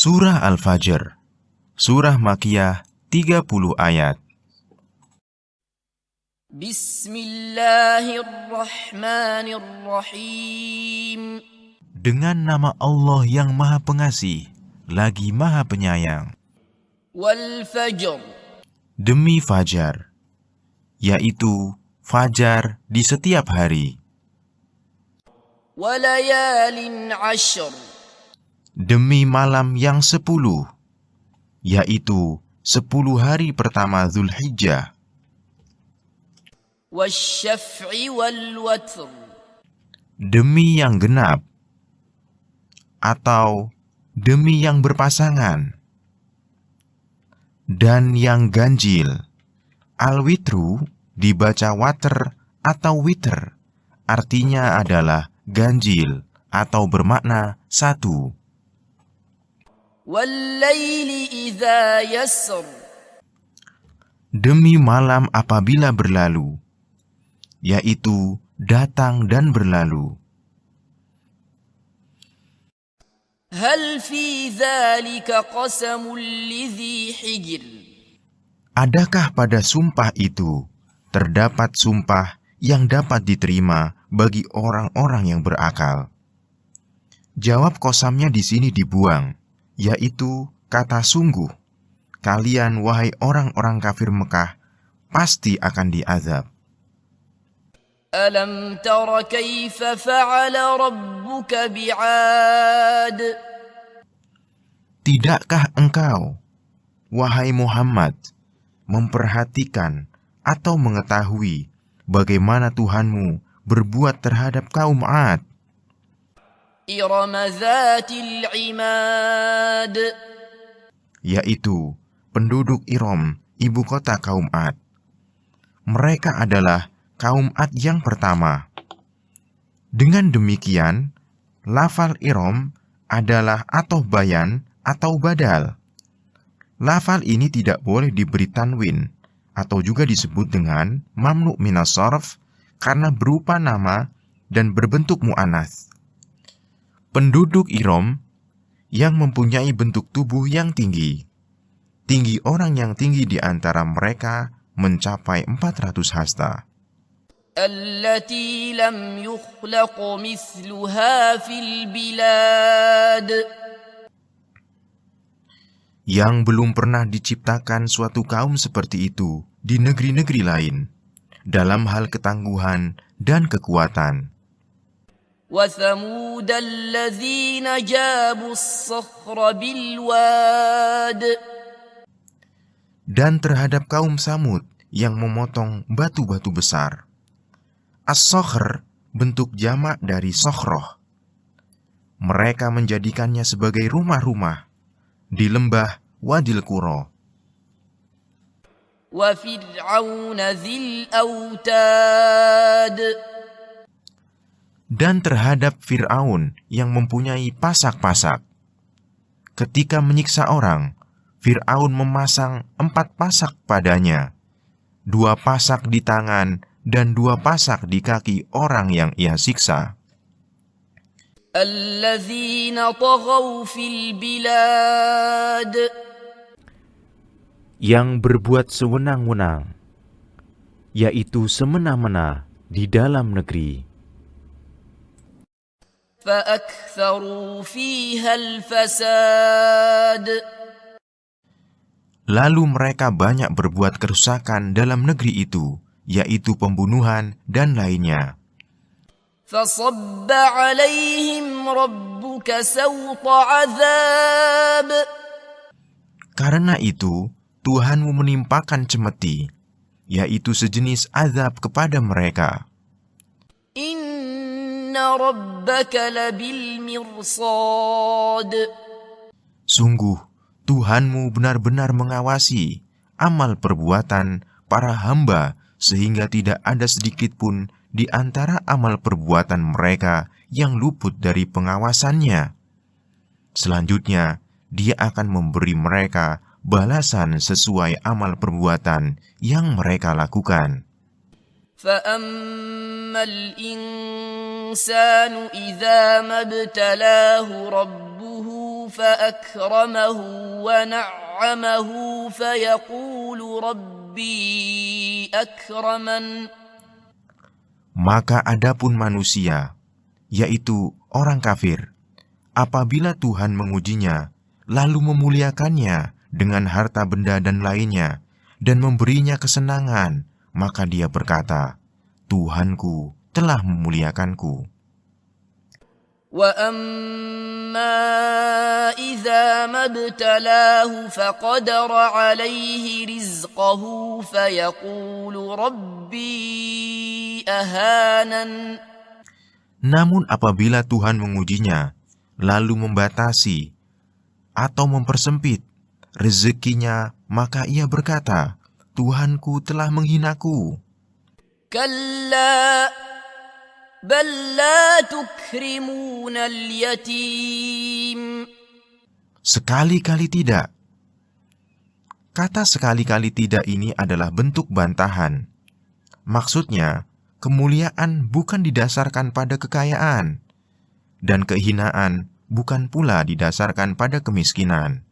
Surah Al-Fajr, Surah Makkiyah, 30 ayat. Bismillahirrahmanirrahim. Dengan nama Allah yang Maha Pengasih, lagi Maha Penyayang. Wal fajr. Demi Fajar, yaitu Fajar di setiap hari. Walayalin ashr. Demi malam yang 10, yaitu 10 hari pertama Zulhijjah. Wasyaf'i wal watr. Demi yang genap, atau demi yang berpasangan, dan yang ganjil. Al-witru dibaca water atau witer, artinya adalah ganjil atau bermakna satu. Wallayli idza yasr. Demi malam apabila berlalu, yaitu datang dan berlalu. Hal fi dzalika qasamul lidzi hijr. Adakah pada sumpah itu terdapat sumpah yang dapat diterima bagi orang-orang yang berakal? Jawab qasamnya di sini dibuang, yaitu kata sungguh. Kalian, wahai orang-orang kafir Mekah, pasti akan diazab. Alam tara kaifa fa'ala rabbuka bi'ad. Tidakkah engkau, wahai Muhammad, memperhatikan atau mengetahui bagaimana Tuhanmu berbuat terhadap kaum 'Ad? Iram zatil imad. Yaitu penduduk Iram, ibu kota kaum 'Ad. Mereka adalah kaum 'Ad yang pertama. Dengan demikian, lafal Iram adalah atau bayan atau badal. Lafal ini tidak boleh diberi tanwin atau juga disebut dengan mamnu minas sarf karena berupa nama dan berbentuk mu'anats. Penduduk Iram yang mempunyai bentuk tubuh yang tinggi. Tinggi orang yang tinggi di antara mereka mencapai 400 hasta. Allati lam yukhlaq mithluha fil bilad. Yang belum pernah diciptakan suatu kaum seperti itu di negeri-negeri lain, dalam hal ketangguhan dan kekuatan. Wa thamud allazina jabu as-sakhra bil wad. Dan terhadap kaum Samud yang memotong batu-batu besar. As-sakhr bentuk jamak dari sokhroh. Mereka menjadikannya sebagai rumah-rumah di lembah Wadil Qura. Wa fir'auna dzil autad. Dan terhadap Fir'aun yang mempunyai pasak-pasak. Ketika menyiksa orang, Fir'aun memasang 4 pasak padanya, 2 pasak di tangan dan 2 pasak di kaki orang yang ia siksa. Allazina taghaw fil bilad. Yang berbuat sewenang-wenang, yaitu semena-mena di dalam negeri. فأكثروا فيها الفساد. Lalu mereka banyak berbuat kerusakan dalam negeri itu, yaitu pembunuhan dan lainnya. فصب عليهم ربك سوط عذاب. Karena itu, Tuhanmu menimpakan cemeti, yaitu sejenis azab kepada mereka. Inna rabbaka labil mirsad. Sungguh, Tuhanmu benar-benar mengawasi amal perbuatan para hamba sehingga tidak ada sedikit pun di antara amal perbuatan mereka yang luput dari pengawasannya. Selanjutnya, Dia akan memberi mereka balasan sesuai amal perbuatan yang mereka lakukan. فأما الإنسان إذا ما ابتلاه ربه فأكرمه ونعمه فيقول ربي أكرمن. Maka adapun manusia, yaitu orang kafir, apabila Tuhan mengujinya, lalu memuliakannya dengan harta benda dan lainnya, dan memberinya kesenangan, maka dia berkata, Tuhanku telah memuliakanku. وأما إذا ما ابتلاه فقدر عليه رزقه فيقول ربي أهانن. Namun apabila Tuhan mengujinya, lalu membatasi atau mempersempit rezekinya, maka ia berkata, Tuhanku telah menghinaku. كلا بل لا تكرمون اليتيم. Sekali-kali tidak. Kata sekali-kali tidak ini adalah bentuk bantahan. Maksudnya, kemuliaan bukan didasarkan pada kekayaan, dan kehinaan bukan pula didasarkan pada kemiskinan.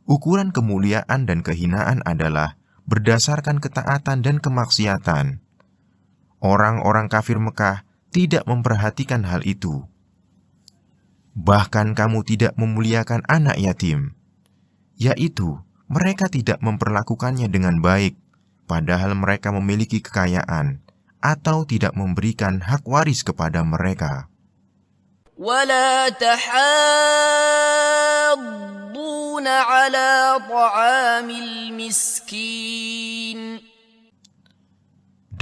Ukuran kemuliaan dan kehinaan adalah berdasarkan ketaatan dan kemaksiatan. Orang-orang kafir Mekah tidak memperhatikan hal itu. Bahkan kamu tidak memuliakan anak yatim, yaitu mereka tidak memperlakukannya dengan baik, padahal mereka memiliki kekayaan, atau tidak memberikan hak waris kepada mereka. ولا تحاضون على طعام المسكين.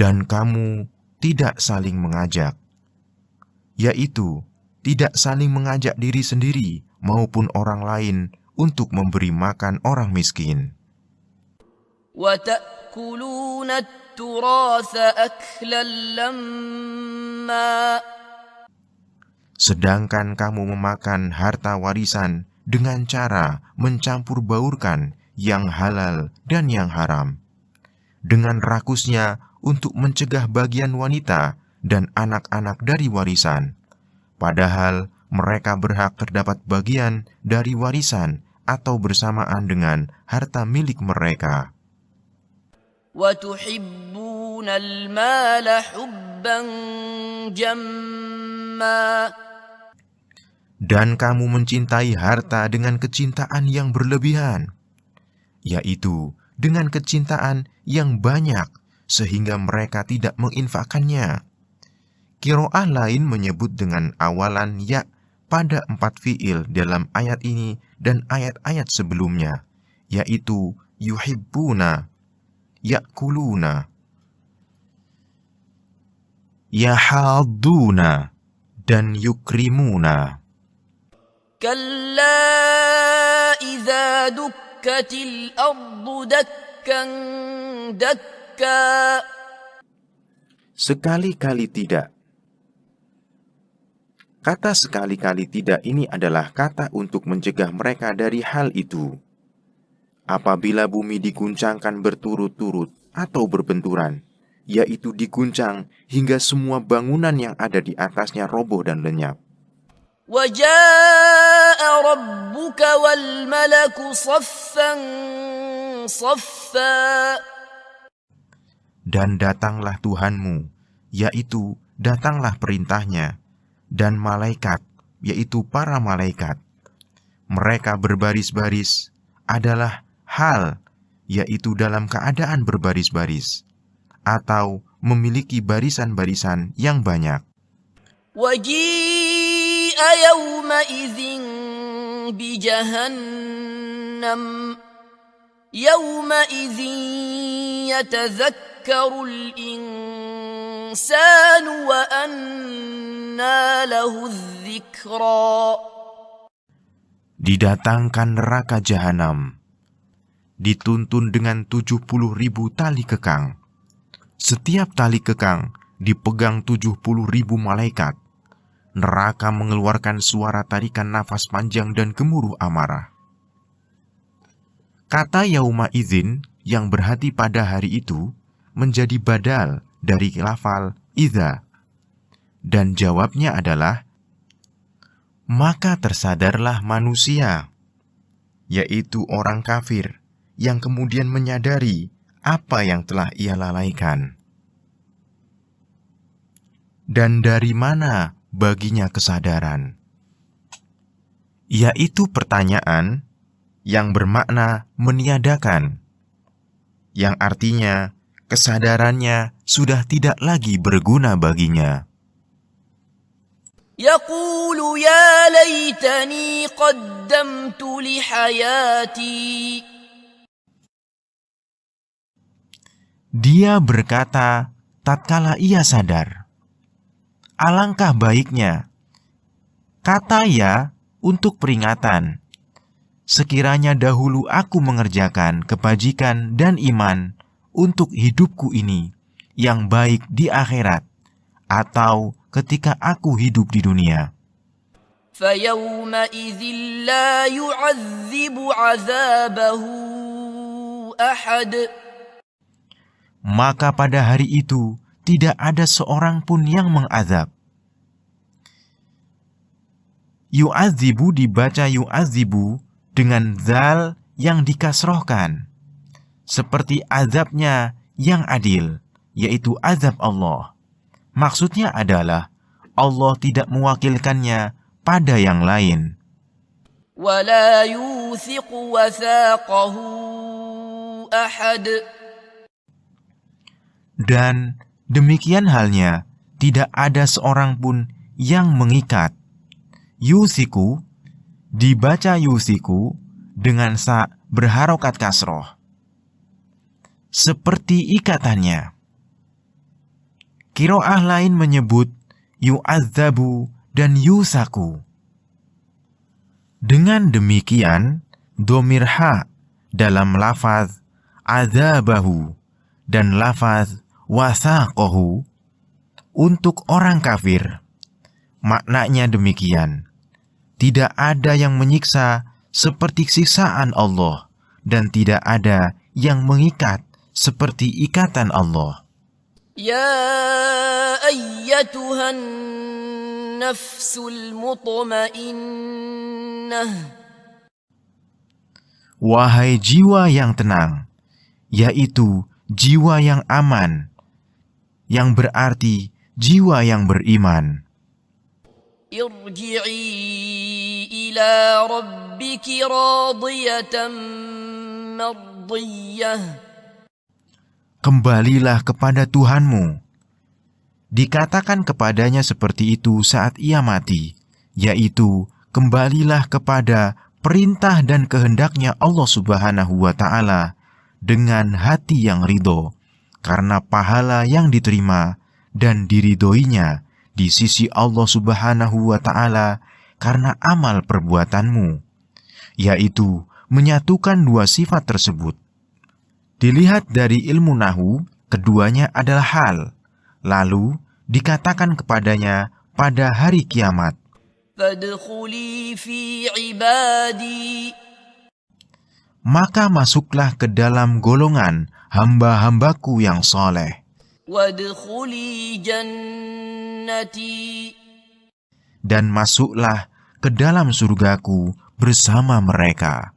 Dan kamu tidak saling mengajak, yaitu tidak saling mengajak diri sendiri maupun orang lain untuk memberi makan orang miskin. وتأكلون التراث أكلا لما. Sedangkan kamu memakan harta warisan dengan cara mencampur baurkan yang halal dan yang haram, dengan rakusnya untuk mencegah bagian wanita dan anak-anak dari warisan, padahal mereka berhak terdapat bagian dari warisan atau bersamaan dengan harta milik mereka. وتحبون المال حبا جما. Dan kamu mencintai harta dengan kecintaan yang berlebihan, yaitu dengan kecintaan yang banyak sehingga mereka tidak menginfakkannya. Qiraah lain menyebut dengan awalan ya pada 4 fiil dalam ayat ini dan ayat-ayat sebelumnya, yaitu yuhibbuna, yakuluna, yahadduna, dan yukrimuna. كلا إذا دكت الأرض دكا دكا. Sekali-kali tidak. Kata sekali-kali tidak ini adalah kata untuk mencegah mereka dari hal itu. Apabila bumi diguncangkan berturut-turut atau berbenturan, yaitu diguncang hingga semua bangunan yang ada di atasnya roboh dan lenyap. وجاء ربك والملك صفا صفا. Dan datanglah Tuhanmu, yaitu datanglah perintahnya, dan malaikat, yaitu para malaikat. Mereka berbaris-baris adalah hal, yaitu dalam keadaan berbaris-baris, atau memiliki barisan-barisan yang banyak. وجيء يومئذ بجهنم يومئذ يتذكر الإنسان وأنى له الذكرى. Didatangkan neraka jahanam, dituntun dengan 70.000 tali kekang. Setiap tali kekang dipegang 70.000 malaikat. Neraka mengeluarkan suara tarikan nafas panjang dan gemuruh amarah. Kata yauma idzin yang berarti pada hari itu menjadi badal dari lafal idza, dan jawabnya adalah Maka tersadarlah manusia, yaitu orang kafir, yang kemudian menyadari apa yang telah ia lalaikan. Dan dari mana baginya kesadaran? Yaitu pertanyaan yang bermakna meniadakan, yang artinya kesadarannya sudah tidak lagi berguna baginya. يقول يا ليتني قدمت لحياتي. Dia berkata tatkala ia sadar, alangkah baiknya. Kata ya untuk peringatan. Sekiranya dahulu aku mengerjakan kebajikan dan iman untuk hidupku ini yang baik di akhirat, atau ketika aku hidup di dunia. فيومئذ لا يعذب عذابه أحد. Maka pada hari itu tidak ada seorang pun yang mengazab. Yu'adzibu dibaca yu'adzibu dengan zal yang dikasrohkan, seperti azabnya yang adil, yaitu azab Allah. Maksudnya adalah Allah tidak mewakilkannya pada yang lain. ولا يوثق وثاقه أحد. Dan demikian halnya tidak ada seorang pun yang mengikat. Yusiku dibaca yusiku dengan sa berharokat kasroh, seperti ikatannya. Qiraah lain menyebut yu'adzabu dan yusaku. Dengan demikian, dhamir ha dalam lafaz azabahu dan lafaz wasaqahu untuk orang kafir, maknanya demikian. Tidak ada yang menyiksa seperti siksaan Allah, dan tidak ada yang mengikat seperti ikatan Allah. يا أيتها النفس المطمئنة. Wahai jiwa yang tenang, yaitu jiwa yang aman, yang berarti jiwa yang beriman. ارجعي إلى ربك راضية مرضية. Kembalilah kepada Tuhanmu. Dikatakan kepadanya seperti itu saat ia mati, yaitu kembalilah kepada perintah dan kehendaknya Allah Subhanahu wa Ta'ala dengan hati yang ridho, karena pahala yang diterima dan diridhoinya di sisi Allah Subhanahu wa Ta'ala karena amal perbuatanmu, yaitu menyatukan dua sifat tersebut. Dilihat dari ilmu nahu, keduanya adalah hal, lalu dikatakan kepadanya pada hari kiamat, فادخلي في عبادي. maka masuklah ke dalam golongan hamba-hambaku yang soleh, وادخلي جنتي. dan masuklah ke dalam surgaku bersama mereka.